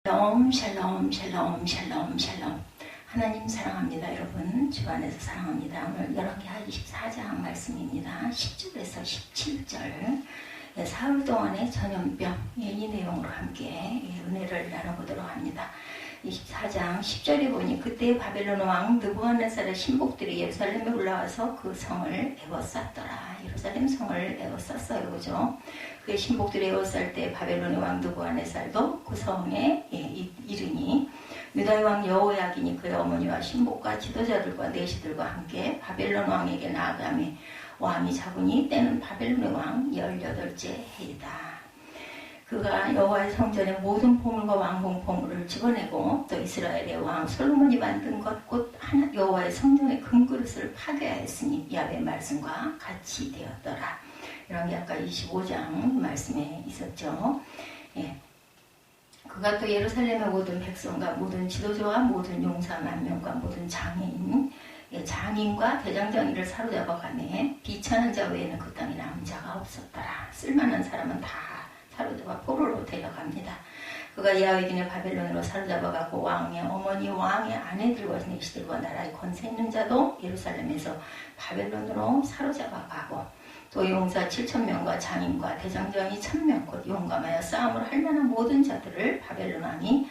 샬롬 샬롬 샬롬 샬롬 샬롬. 하나님 사랑합니다. 여러분 주 안에서 사랑합니다. 오늘 열왕기하 24장 말씀입니다. 10절에서 17절. 사흘 동안의 전염병, 이 내용으로 함께 은혜를 나눠보도록 합니다. 24장 10절에 보니 그때 바벨론 왕 느부갓네살의 신복들이 예루살렘에 올라와서 그 성을 에워쌌더라. 예루살렘 성을 에워쌌어요. 그죠? 그의 신복들이 에워쌀 때 바벨론의 왕 느부갓네살도 그 성에 이르니 유다의 왕 여호야긴이 그의 어머니와 신복과 지도자들과 내시들과 함께 바벨론 왕에게 나아가매 왕이 자군이 때는 바벨론의 왕 18째 해이다. 그가 여호와의 성전의 모든 보물과 왕궁 보물을 집어내고 또 이스라엘의 왕 솔로몬이 만든 것 곧 여호와의 성전의 금그릇을 파괴하였으니 야훼의 말씀과 같이 되었더라. 이런 게 아까 25장 말씀에 있었죠. 예. 그가 또 예루살렘의 모든 백성과 모든 지도자와 모든 용사 만명과 모든 장인과 대장장이를 사로잡아 가매 비천한 자 외에는 그 땅에 남은 자가 없었더라. 쓸만한 사람은 다 사로잡아 포로로 데려갑니다. 그가 야훼긴의 바벨론으로 사로잡아가고 왕의 어머니 왕의 아내들과 내시들과 나라의 권세 있는 자도 예루살렘에서 바벨론으로 사로잡아가고 또 용사 7,000명과 장인과 대장장이 1,000명 곧 용감하여 싸움을 할 만한 모든 자들을 바벨론 왕이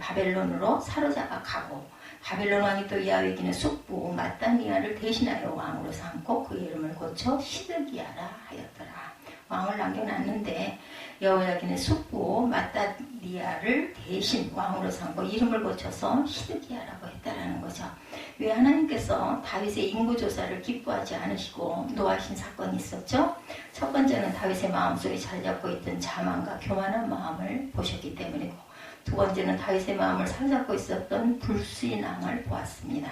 바벨론으로 사로잡아 가고 바벨론 왕이 또 야훼긴의 숙부 마따니아를 대신하여 왕으로 삼고 그의 이름을 고쳐 시드기야라 하였더라. 왕을 남겨놨는데 여호야긴의 숙부 마따니아를 대신 왕으로 삼고 이름을 고쳐서 시드기야라고 했다라는 거죠. 왜 하나님께서 다윗의 인구조사를 기뻐하지 않으시고 노하신 사건이 있었죠? 첫 번째는 다윗의 마음속에 자리 잡고 있던 자만과 교만한 마음을 보셨기 때문이고 두 번째는 다윗의 마음을 사로잡고 있었던 불수인왕을 보았습니다.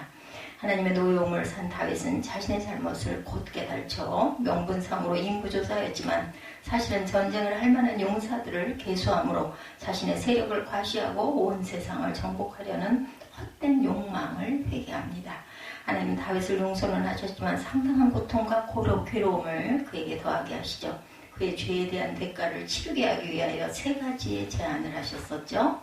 하나님의 노여움을 산 다윗은 자신의 잘못을 곧 깨달쳐 명분상으로 인구조사였지만 사실은 전쟁을 할 만한 용사들을 계수함으로 자신의 세력을 과시하고 온 세상을 정복하려는 헛된 욕망을 회개합니다. 하나님은 다윗을 용서는 하셨지만 상당한 고통과 괴로움을 그에게 더하게 하시죠. 그의 죄에 대한 대가를 치르게 하기 위하여 3가지의 제안을 하셨었죠.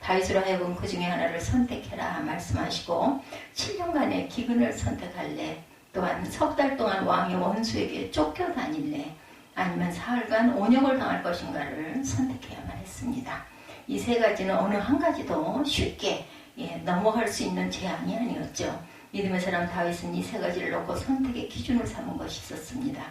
다윗으로 하여금 그 중에 하나를 선택해라 말씀하시고 7년간의 기근을 선택할래, 또한 석 달 동안 왕의 원수에게 쫓겨다닐래, 아니면 사흘간 온역을 당할 것인가를 선택해야만 했습니다. 이 3가지는 어느 한 가지도 쉽게 넘어갈 수 있는 제안이 아니었죠. 믿음의 사람 다윗은 이 3가지를 놓고 선택의 기준을 삼은 것이 있었습니다.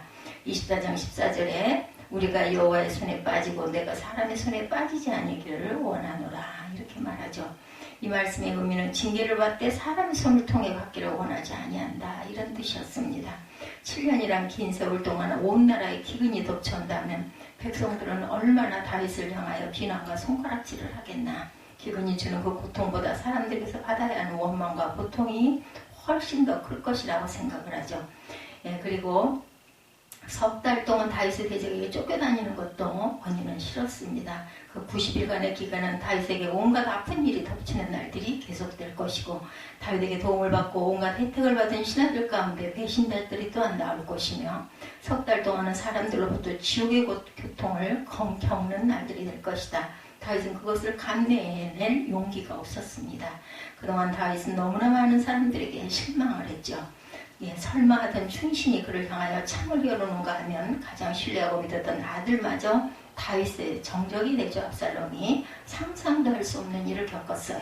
24장 14절에 우리가 여호와의 손에 빠지고 내가 사람의 손에 빠지지 아니기를 원하노라 이렇게 말하죠. 이 말씀의 의미는 징계를 받되 사람의 손을 통해 받기를 원하지 아니한다 이런 뜻이었습니다. 7년이란 긴 세월 동안 온 나라에 기근이 덮쳐온다면 백성들은 얼마나 다윗을 향하여 비난과 손가락질을 하겠나. 기근이 주는 그 고통보다 사람들에게서 받아야 하는 원망과 고통이 훨씬 더 클 것이라고 생각을 하죠. 그리고 석 달 동안 다윗의 대적에게 쫓겨다니는 것도 본인은 싫었습니다. 그 90일간의 기간은 다윗에게 온갖 아픈 일이 덮치는 날들이 계속될 것이고 다윗에게 도움을 받고 온갖 혜택을 받은 신하들 가운데 배신자들이 또한 나올 것이며 석 달 동안은 사람들로부터 지옥의 고통을 겪는 날들이 될 것이다. 다윗은 그것을 감내해낼 용기가 없었습니다. 그동안 다윗은 너무나 많은 사람들에게 실망을 했죠. 설마 하던 충신이 그를 향하여 창을 열어놓은가 하면 가장 신뢰하고 믿었던 아들마저 다윗의 정적이 되죠. 압살롬이 상상도 할 수 없는 일을 겪었어요.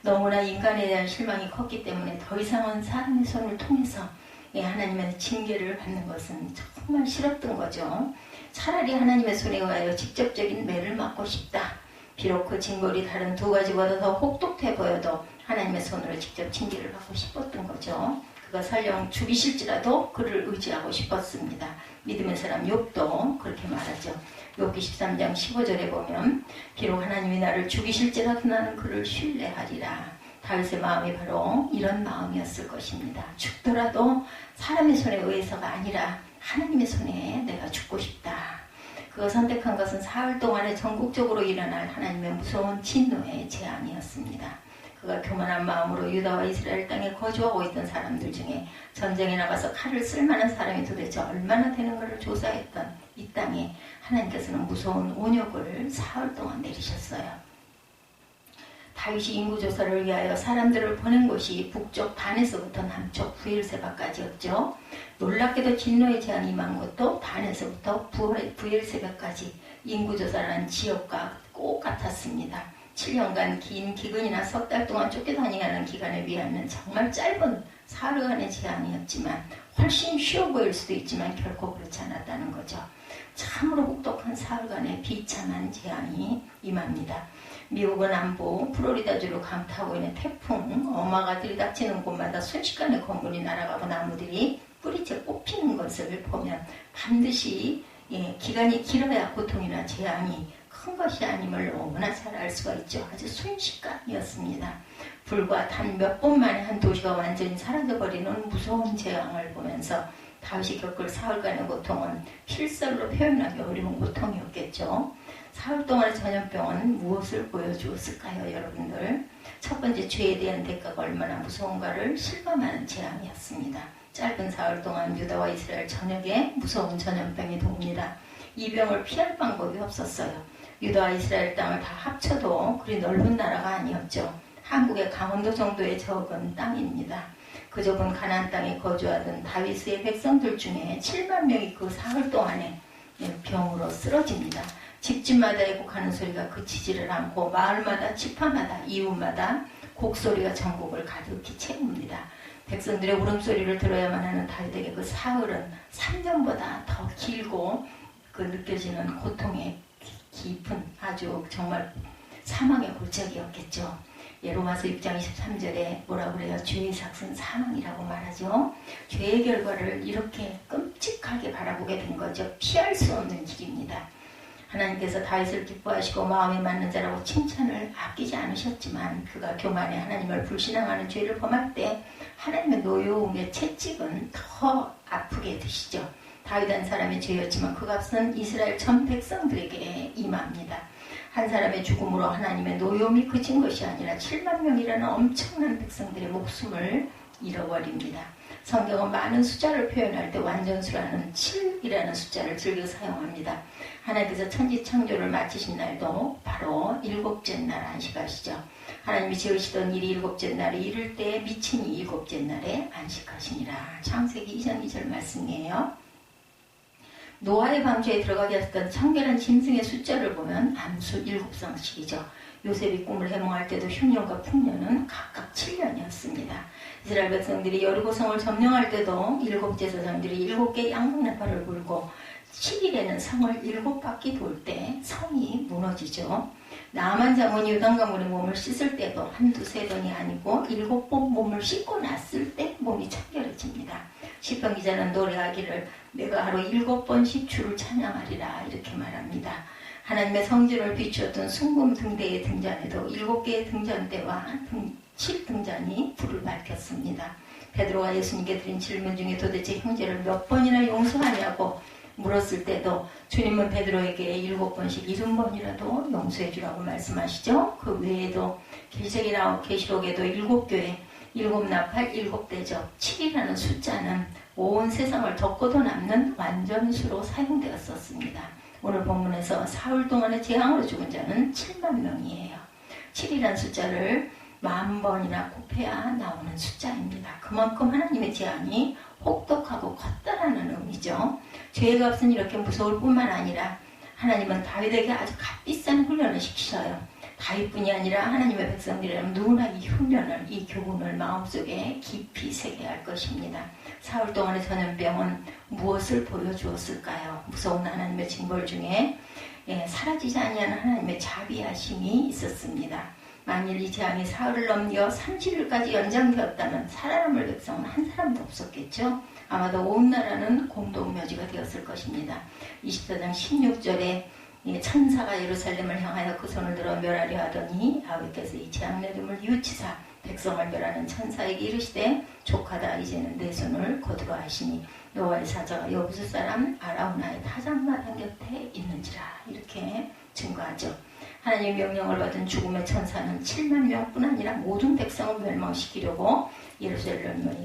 너무나 인간에 대한 실망이 컸기 때문에 더 이상은 사람의 손을 통해서 하나님의 징계를 받는 것은 정말 싫었던 거죠. 차라리 하나님의 손에 의하여 직접적인 매를 맞고 싶다. 비록 그 징벌이 다른 2가지보다 더 혹독해 보여도 하나님의 손으로 직접 징계를 받고 싶었던 거죠. 그가 설령 죽이실지라도 그를 의지하고 싶었습니다. 믿음의 사람 욥도 그렇게 말하죠. 욥기 13장 15절에 보면 비록 하나님이 나를 죽이실지라도 나는 그를 신뢰하리라. 다윗의 마음이 바로 이런 마음이었을 것입니다. 죽더라도 사람의 손에 의해서가 아니라 하나님의 손에 내가 죽고 싶다. 그가 선택한 것은 사흘 동안에 전국적으로 일어날 하나님의 무서운 진노의 재앙이었습니다. 그가 교만한 마음으로 유다와 이스라엘 땅에 거주하고 있던 사람들 중에 전쟁에 나가서 칼을 쓸만한 사람이 도대체 얼마나 되는가를 조사했던 이 땅에 하나님께서는 무서운 온역을 사흘 동안 내리셨어요. 다윗이 인구조사를 위하여 사람들을 보낸 곳이 북쪽 단에서부터 남쪽 부엘세바까지였죠. 놀랍게도 진노의 재앙이 임한 곳도 단에서부터 부엘세바까지 인구조사라는 지역과 꼭 같았습니다. 7년간 긴 기근이나 석 달 동안 쫓겨다니는 기간에 비하면 정말 짧은 사흘간의 재앙이었지만 훨씬 쉬워 보일 수도 있지만 결코 그렇지 않았다는 거죠. 참으로 혹독한 사흘간의 비참한 재앙이 임합니다. 미국은 남부 플로리다주로 강타하고 있는 태풍 어마가 들이닥치는 곳마다 순식간에 건물이 날아가고 나무들이 뿌리째 뽑히는 것을 보면 반드시 기간이 길어야 고통이나 재앙이 큰 것이 아님을 너무나 잘 알 수가 있죠. 아주 순식간이었습니다. 불과 단 몇 번 만에 한 도시가 완전히 사라져버리는 무서운 재앙을 보면서 다윗이 겪을 사흘간의 고통은 필설로 표현하기 어려운 고통이었겠죠. 사흘 동안의 전염병은 무엇을 보여주었을까요, 여러분들? 첫 번째, 죄에 대한 대가가 얼마나 무서운가를 실감하는 재앙이었습니다. 짧은 사흘 동안 유다와 이스라엘 전역에 무서운 전염병이 돕니다. 이 병을 피할 방법이 없었어요. 유다와 이스라엘 땅을 다 합쳐도 그리 넓은 나라가 아니었죠. 한국의 강원도 정도의 적은 땅입니다. 그 좁은 가나안 땅에 거주하던 다윗의 백성들 중에 7만 명이 그 사흘 동안에 병으로 쓰러집니다. 집집마다 애곡하는 소리가 그치지를 않고 마을마다 지파마다 이웃마다 곡소리가 전국을 가득히 채웁니다. 백성들의 울음소리를 들어야만 하는 다윗에게 그 사흘은 3년보다 더 길고 그 느껴지는 고통의 깊은 아주 정말 사망의 골짜기였겠죠. 로마서 6장 23절에 뭐라고 그래요? 죄의 삭은 사망이라고 말하죠. 죄의 결과를 이렇게 끔찍하게 바라보게 된 거죠. 피할 수 없는 길입니다. 하나님께서 다윗을 기뻐하시고 마음에 맞는 자라고 칭찬을 아끼지 않으셨지만 그가 교만해 하나님을 불신앙하는 죄를 범할 때 하나님의 노여움의 채찍은 더 아프게 드시죠. 다윗 한 사람의 죄였지만 그 값은 이스라엘 전 백성들에게 임합니다. 한 사람의 죽음으로 하나님의 노여움이 그친 것이 아니라 7만 명이라는 엄청난 백성들의 목숨을 잃어버립니다. 성경은 많은 숫자를 표현할 때 완전수라는 7이라는 숫자를 즐겨 사용합니다. 하나님께서 천지 창조를 마치신 날도 바로 일곱째 날 안식하시죠. 하나님이 지으시던 일이 일곱째 날에 이를 때 미친이 일곱째 날에 안식하시니라. 창세기 2장 2절 말씀이에요. 노아의 방주에 들어가게 하셨던 청결한 짐승의 숫자를 보면 암수 7쌍씩이죠. 요셉이 꿈을 해몽할 때도 흉년과 풍년은 각각 7년이었습니다. 이스라엘 백성들이 여리고성을 점령할 때도 7째 조상들이 7개 양분나팔을 불고 7일에는 성을 7바퀴 돌 때 성이 무너지죠. 나만 장군이 유단강물에 몸을 씻을 때도 한두 세 번이 아니고 7번 몸을 씻고 났을 때 몸이 청결해집니다. 시편 기자는 노래하기를 내가 하루 7번씩 주를 찬양하리라 이렇게 말합니다. 하나님의 성전을 비추었던 숭금 등대의 등잔에도 7개의 등잔대와 7등잔이 불을 밝혔습니다. 베드로가 예수님께 드린 질문 중에 도대체 형제를 몇 번이나 용서하냐고 물었을 때도 주님은 베드로에게 7번씩 70번이라도 용서해 주라고 말씀하시죠. 그 외에도 계시록에도 7교회 7나팔 7대접 7이라는 숫자는 온 세상을 덮고도 남는 완전수로 사용되었었습니다. 오늘 본문에서 사흘 동안의 재앙으로 죽은 자는 7만 명이에요. 7이라는 숫자를 10,000번이나 곱해야 나오는 숫자입니다. 그만큼 하나님의 재앙이 혹독하고 컸다라는 의미죠. 죄의 값은 이렇게 무서울 뿐만 아니라 하나님은 다윗에게 아주 값비싼 훈련을 시키셔요. 다윗뿐이 아니라 하나님의 백성들이라면 누구나 이 훈련을, 이 교훈을 마음속에 깊이 새겨야 할 것입니다. 사흘 동안의 전염병은 무엇을 보여주었을까요? 무서운 하나님의 징벌 중에 사라지지 아니하는 하나님의 자비하심이 있었습니다. 만일 이 재앙이 사흘을 넘겨 30일까지 연장되었다면 살아남을 백성은 한 사람도 없었겠죠. 아마도 온 나라는 공동묘지가 되었을 것입니다. 24장 16절에 천사가 예루살렘을 향하여 그 손을 들어 멸하려 하더니 아버지께서 이 재앙 내림을 이웃치사 백성을 멸하는 천사에게 이르시되 족하다 이제는 내 손을 거두어 하시니 여호와의 사자가 여부수 사람 아라우나의 타작마당 곁에 있는지라 이렇게 증거하죠. 하나님의 명령을 받은 죽음의 천사는 7만 명뿐 아니라 모든 백성을 멸망시키려고 예루살렘을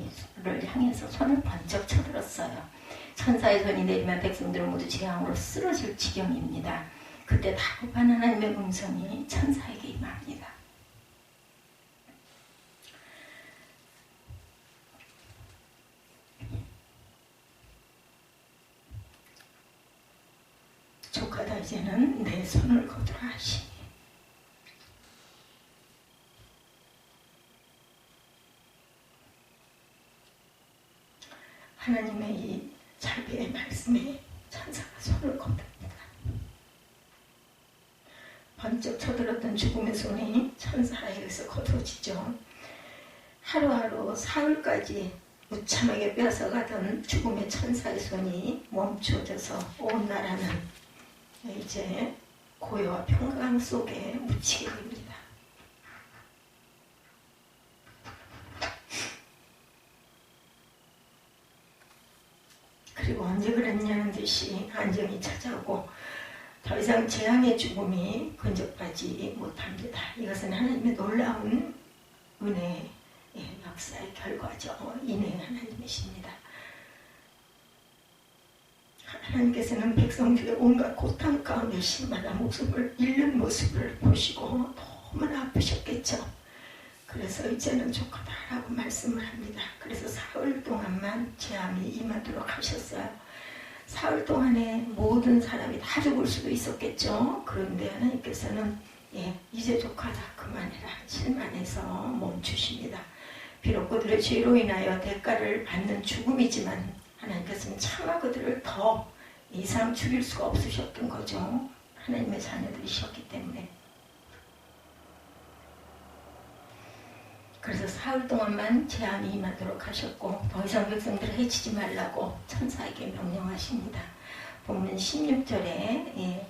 향해서 손을 번쩍 쳐들었어요. 천사의 손이 내리면 백성들은 모두 재앙으로 쓰러질 지경입니다. 그때 다급한 하나님의 음성이 천사에게 임합니다. 일찍하다 이제는 내 손을 거두라 하시니 하나님의 이 자비의 말씀에 천사가 손을 거둡니다. 번쩍 쳐들었던 죽음의 손이 천사에 의해서 거두어지죠. 하루하루 사흘까지 무참하게 뺏어가던 죽음의 천사의 손이 멈추어져서 온 나라는 이제 고요와 평강 속에 묻히게 됩니다. 그리고 언제 그랬냐는 듯이 안정이 찾아오고 더 이상 재앙의 죽음이 근접하지 못합니다. 이것은 하나님의 놀라운 은혜의 역사의 결과죠. 인의 하나님이십니다. 하나님께서는 백성들의 온갖 고통 가운데 심한 모습을 잃는 모습을 보시고 너무나 아프셨겠죠. 그래서 이제는 족하다라고 말씀을 합니다. 그래서 사흘 동안만 재앙이 임하도록 하셨어요. 사흘 동안에 모든 사람이 다 죽을 수도 있었겠죠. 그런데 하나님께서는 이제 족하다 그만해라 실만해서 멈추십니다. 비록 그들의 죄로 인하여 대가를 받는 죽음이지만 하나님께서는 차마 그들을 더 이상 죽일 수가 없으셨던 거죠. 하나님의 자녀들이셨기 때문에. 그래서 사흘 동안만 재앙이 임하도록 하셨고 더 이상 백성들을 해치지 말라고 천사에게 명령하십니다. 본문 16절에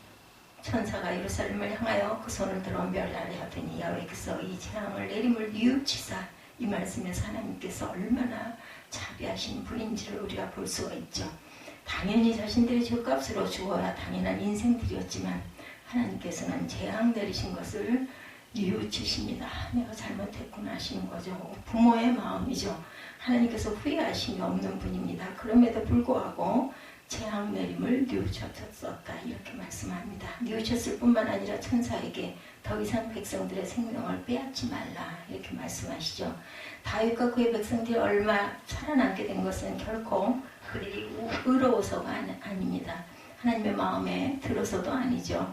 천사가 예루살렘을 향하여 그 손을 들어 멸하려 하더니 여호와께서 이 재앙을 내림을 뉘우치사 이 말씀에서 하나님께서 얼마나 자비하신 분인지를 우리가 볼 수가 있죠. 당연히 자신들의 죄값으로 죽어야 당연한 인생들이었지만 하나님께서는 재앙 내리신 것을 뉘우치십니다. 내가 잘못했구나 하시는 거죠. 부모의 마음이죠. 하나님께서 후회하심이 없는 분입니다. 그럼에도 불구하고 재앙 내림을 뉘우쳤었다 이렇게 말씀합니다. 뉘우쳤을 뿐만 아니라 천사에게 더 이상 백성들의 생명을 빼앗지 말라 이렇게 말씀하시죠. 다윗과 그의 백성들이 얼마 살아남게 된 것은 결코 그들이 의로워서가 아닙니다. 하나님의 마음에 들어서도 아니죠.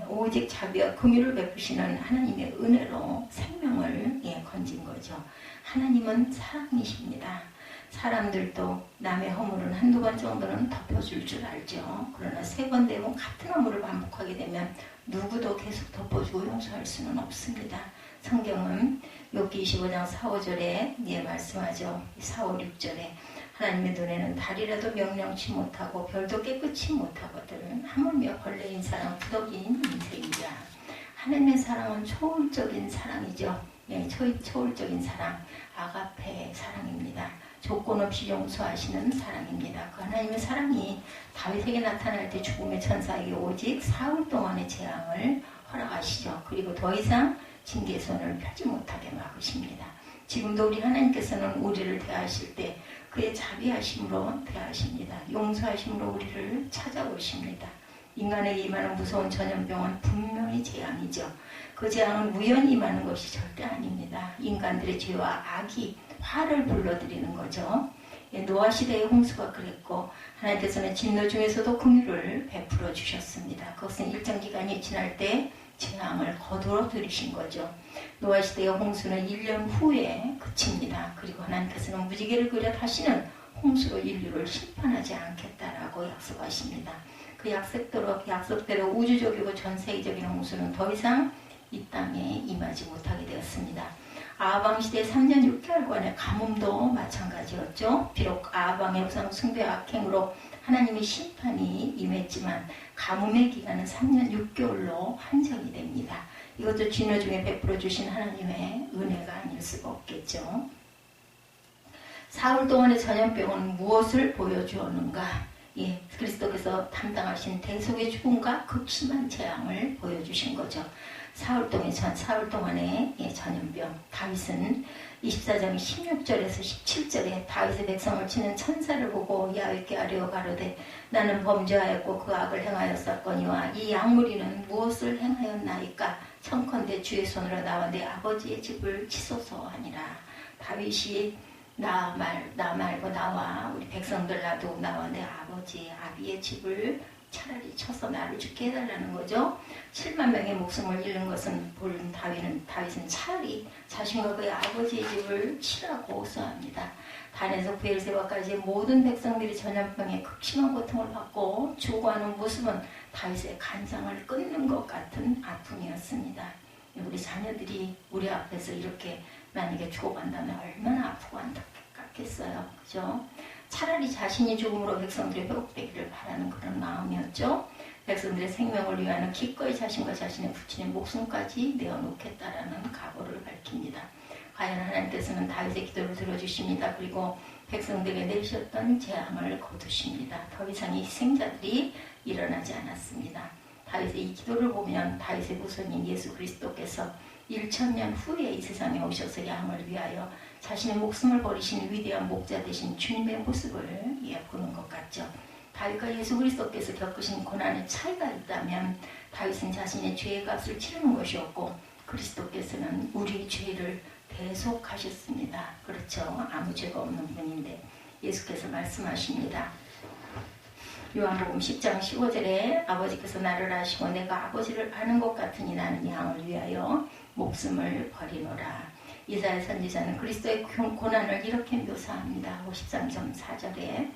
오직 자비와 긍휼을 베푸시는 하나님의 은혜로 생명을 건진 거죠. 하나님은 사랑이십니다. 사람들도 남의 허물은 한두 번 정도는 덮어줄 줄 알죠. 그러나 세 번 네 번 같은 허물을 반복하게 되면 누구도 계속 덮어주고 용서할 수는 없습니다. 성경은 욥기 25장 4, 5절에 말씀하죠. 4, 5, 6절에 하나님의 눈에는 달이라도 명령치 못하고 별도 깨끗이 못하거든 하물며 벌레인 사랑 부덕인 인생이라. 하나님의 사랑은 초월적인 사랑이죠. 초월적인 사랑, 아가페 사랑입니다. 조건 없이 용서하시는 사랑입니다. 그 하나님의 사랑이 다윗에게 나타날 때 죽음의 천사에게 오직 사흘 동안의 재앙을 허락하시죠. 그리고 더 이상 징계의 손을 펴지 못하게 막으십니다. 지금도 우리 하나님께서는 우리를 대하실 때 그의 자비하심으로 대하십니다. 용서하심으로 우리를 찾아오십니다. 인간에게 임하는 무서운 전염병은 분명히 재앙이죠. 그 재앙은 우연히 임하는 것이 절대 아닙니다. 인간들의 죄와 악이 화를 불러들이는 거죠. 노아 시대의 홍수가 그랬고 하나님께서는 진노 중에서도 긍휼을 베풀어 주셨습니다. 그것은 일정 기간이 지날 때 재앙을 거두어 들이신 거죠. 노아 시대의 홍수는 1년 후에 그칩니다. 그리고 하나님께서는 무지개를 그려 다시는 홍수로 인류를 심판하지 않겠다라고 약속하십니다. 그 약속대로 우주적이고 전세계적인 홍수는 더 이상 이 땅에 임하지 못하게 되었습니다. 아방 시대 3년 6개월간의 가뭄도 마찬가지였죠. 비록 아방의 우상 숭배 악행으로 하나님의 심판이 임했지만 가뭄의 기간은 3년 6개월로 한정이 됩니다. 이것도 진노 중에 베풀어 주신 하나님의 은혜가 아닐 수가 없겠죠. 사흘 동안의 전염병은 무엇을 보여주었는가? 그리스도께서 담당하신 대속의 죽음과 극심한 재앙을 보여주신 거죠. 사흘 동안의 전염병. 다윗은 24장 16절에서 17절에 다윗의 백성을 치는 천사를 보고 야훼께 아뢰어 가로되 나는 범죄하였고 그 악을 행하였사거니와 이 양무리는 무엇을 행하였나이까 청컨대 주의 손으로 나와 내 아버지의 집을 치소서 하니라. 다윗이 나와 우리 백성들 나와 내 아버지 아비의 집을 차라리 쳐서 나를 죽게 해달라는 거죠. 7만 명의 목숨을 잃는 것은 본 다윗은 차라리 자신과 그의 아버지의 집을 치라고 써합니다. 단에서 브엘세바까지 모든 백성들이 전염병에 극심한 고통을 받고 죽어가는 모습은 다윗의 간장을 끊는 것 같은 아픔이었습니다. 우리 자녀들이 우리 앞에서 이렇게 만약에 죽어간다면 얼마나 아프고 안타깝겠어요. 그죠? 차라리 자신이 죽음으로 백성들이 회복되기를 바라는 그런 마음이었죠. 백성들의 생명을 위하여 기꺼이 자신과 자신의 부친의 목숨까지 내어놓겠다라는 각오를 밝힙니다. 과연 하나님께서는 다윗의 기도를 들어주십니다. 그리고 백성들에게 내리셨던 재앙을 거두십니다. 더 이상 이 희생자들이 일어나지 않았습니다. 다윗의 이 기도를 보면 다윗의 후손인 예수 그리스도께서 1000년 후에 이 세상에 오셔서 양을 위하여 자신의 목숨을 버리신 위대한 목자 되신 주님의 모습을 보는 것 같죠. 다윗과 예수 그리스도께서 겪으신 고난의 차이가 있다면 다윗은 자신의 죄의 값을 치르는 것이었고 그리스도께서는 우리의 죄를 대속하셨습니다. 그렇죠. 아무 죄가 없는 분인데 예수께서 말씀하십니다. 요한복음 10장 15절에 아버지께서 나를 아시고 내가 아버지를 아는 것 같으니 나는 양을 위하여 목숨을 버리노라. 이사야 선지자는 그리스도의 고난을 이렇게 묘사합니다. 53장 4절에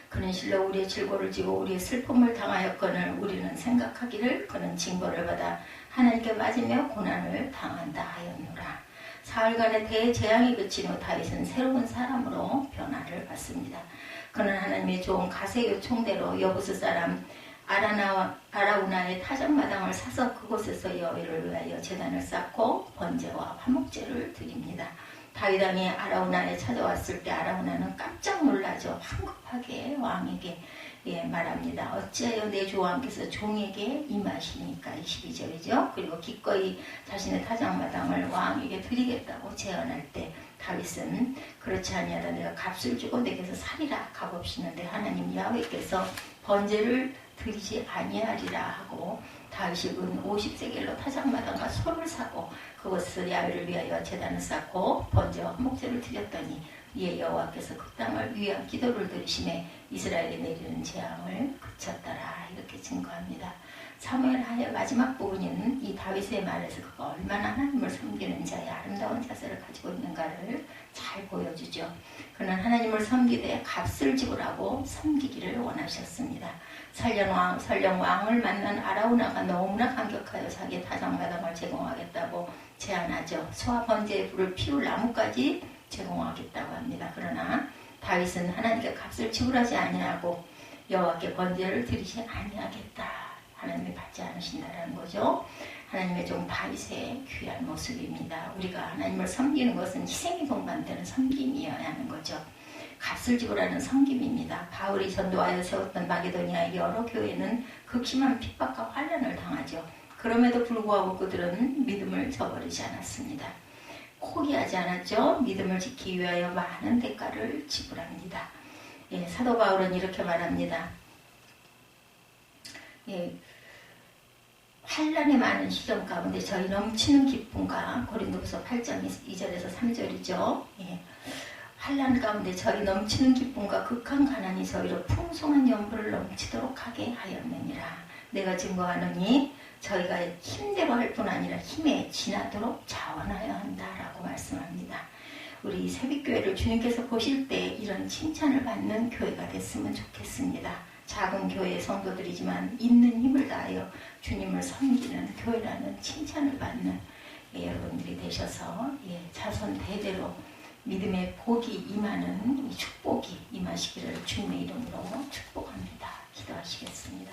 그는 실로 우리의 질고를 지고 우리의 슬픔을 당하였거늘 우리는 생각하기를 그는 징벌을 받아 하나님께 맞으며 고난을 당한다 하였노라. 사흘간의 대재앙이 그친 후 다윗은 새로운 사람으로 변화를 받습니다. 그는 하나님의 좋은 가세 요청대로 여부스 사람 아라우나의 타작마당을 사서 그곳에서 여호와를 위하여 제단을 쌓고 번제와 화목제를 드립니다. 다윗 왕이 아라우나에 찾아왔을 때 아라우나는 깜짝 놀라죠. 황급하게 왕에게 말합니다. 어찌하여 내 주 왕께서 종에게 임하시니까 22절이죠. 그리고 기꺼이 자신의 타작마당을 왕에게 드리겠다고 제안할 때 다윗은 그렇지 아니하다 내가 값을 주고 내게서 살이라 값없이는데 하나님 야훼께서 번제를 드리지 아니하리라 하고 다윗이 은 50세겔로 타작마당과 소를 사고 그것을 야훼를 위하여 제단을 쌓고 번제와 화목제를 드렸더니 이에 여호와께서 그 땅을 위한 기도를 들으심에 이스라엘에 내리는 재앙을 그쳤더라. 이렇게 증거합니다. 사무엘하의 마지막 부분인 이 다윗의 말에서 그가 얼마나 하나님을 섬기는 자의 아름다운 자세를 가지고 있는가를 잘 보여주죠. 그는 하나님을 섬기되 값을 지불하고 섬기기를 원하셨습니다. 설령 왕을 만난 아라우나가 너무나 감격하여 자기의 타작마당을 제공하겠다고 제안하죠. 소와 번제의 불을 피울 나무까지 제공하겠다고 합니다. 그러나 다윗은 하나님께 값을 지불하지 아니하고 여호와께 번제를 드리지 아니하겠다. 하나님이 받지 않으신다라는 거죠. 하나님의 종 다윗의 귀한 모습입니다. 우리가 하나님을 섬기는 것은 희생이 동반되는 섬김이어야 하는 거죠. 값을 지불하는 섬김입니다. 바울이 전도하여 세웠던 마게도니아의 여러 교회는 극심한 핍박과 환난을 당하죠. 그럼에도 불구하고 그들은 믿음을 저버리지 않았습니다. 포기하지 않았죠. 믿음을 지키기 위하여 많은 대가를 지불합니다. 사도 바울은 이렇게 말합니다. 환난이 많은 시점 가운데 저희 넘치는 기쁨과 고린도후서 8장 2절에서 3절이죠. 환난 가운데 저희 넘치는 기쁨과 극한 가난이 저희로 풍성한 연부를 넘치도록 하게 하였느니라. 내가 증거하노니 저희가 힘대로 할 뿐 아니라 힘에 지나도록 자원하여야 한다라고 말씀합니다. 우리 새빛교회를 주님께서 보실 때 이런 칭찬을 받는 교회가 됐으면 좋겠습니다. 작은 교회의 성도들이지만 있는 힘을 다하여 주님을 섬기는 교회라는 칭찬을 받는 여러분들이 되셔서 자손 대대로 믿음의 복이 임하는 축복이 임하시기를 주님의 이름으로 축복합니다. 기도하시겠습니다.